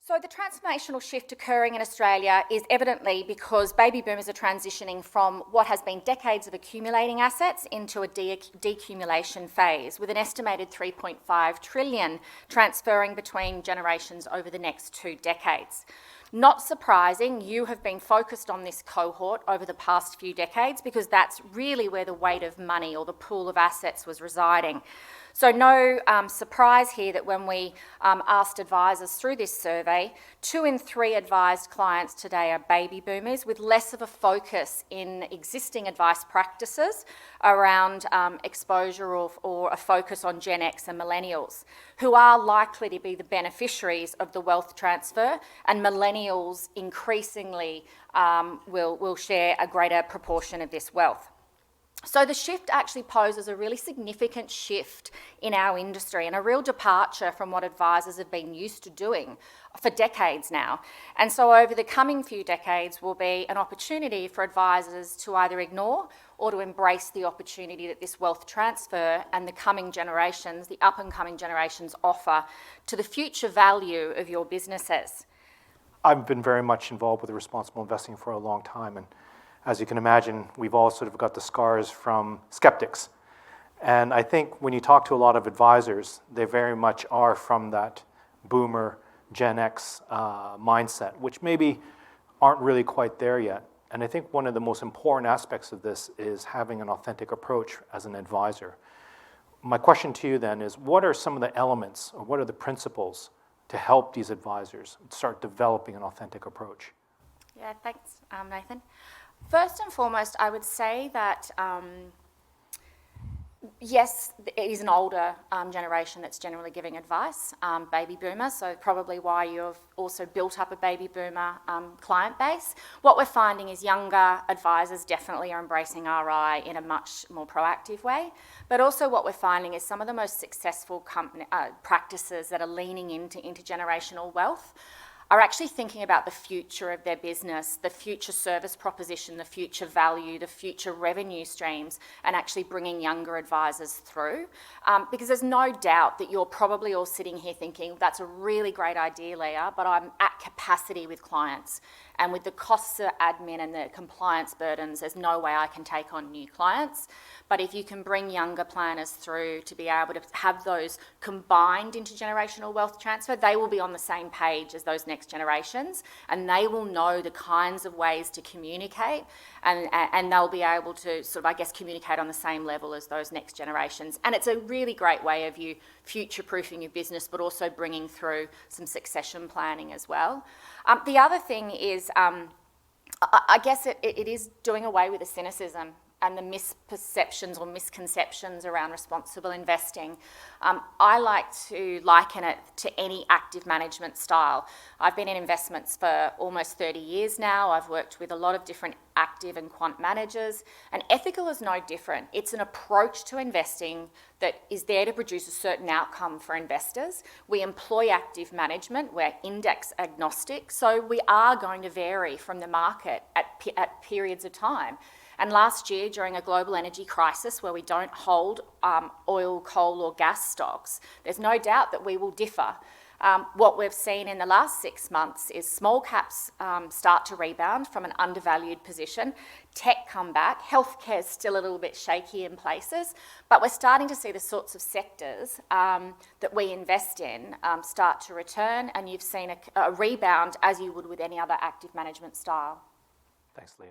So the transformational shift occurring in Australia is evidently because baby boomers are transitioning from what has been decades of accumulating assets into a decumulation phase, with an estimated 3.5 trillion transferring between generations over the next 2 decades. Not surprising, you have been focused on this cohort over the past few decades because that's really where the weight of money or the pool of assets was residing. So no surprise here that when we asked advisors through this survey, 2 in 3 advised clients today are baby boomers, with less of a focus in existing advice practices around exposure or a focus on Gen X and millennials, who are likely to be the beneficiaries of the wealth transfer, and millennials increasingly will share a greater proportion of this wealth. So the shift actually poses a really significant shift in our industry and a real departure from what advisors have been used to doing for decades now. And so over the coming few decades will be an opportunity for advisors to either ignore or to embrace the opportunity that this wealth transfer and the coming generations, the up and coming generations, offer to the future value of your businesses. I've been very much involved with responsible investing for a long time, and as you can imagine, we've all sort of got the scars from skeptics. And I think when you talk to a lot of advisors, they very much are from that boomer, Gen X mindset, which maybe aren't really quite there yet. And I think one of the most important aspects of this is having an authentic approach as an advisor. My question to you then is, what are some of the elements, or what are the principles to help these advisors start developing an authentic approach? Yeah, thanks, Nathan. First and foremost, I would say that yes, it is an older generation that's generally giving advice, baby boomer, so probably why you've also built up a baby boomer client base. What we're finding is younger advisors definitely are embracing RI in a much more proactive way, but also what we're finding is some of the most successful practices that are leaning into intergenerational wealth are actually thinking about the future of their business, the future service proposition, the future value, the future revenue streams, and actually bringing younger advisors through. Because there's no doubt that you're probably all sitting here thinking, that's a really great idea, Leah, but I'm at capacity with clients. And with the costs of admin and the compliance burdens, there's no way I can take on new clients. But if you can bring younger planners through to be able to have those combined intergenerational wealth transfer, they will be on the same page as those next generations, and they will know the kinds of ways to communicate, and they'll be able to sort of, I guess, communicate on the same level as those next generations. And it's a really great way of you future-proofing your business, but also bringing through some succession planning as well. The other thing is, I guess it is doing away with the cynicism and the misperceptions or misconceptions around responsible investing. I like to liken it to any active management style. I've been in investments for almost 30 years now. I've worked with a lot of different active and quant managers, and ethical is no different. It's an approach to investing that is there to produce a certain outcome for investors. We employ active management, we're index agnostic, so we are going to vary from the market at periods of time. And last year, during a global energy crisis where we don't hold oil, coal or gas stocks, there's no doubt that we will differ. What we've seen in the last 6 months is small caps start to rebound from an undervalued position, tech come back, healthcare is still a little bit shaky in places, but we're starting to see the sorts of sectors that we invest in start to return, and you've seen a rebound as you would with any other active management style. Thanks, Leah.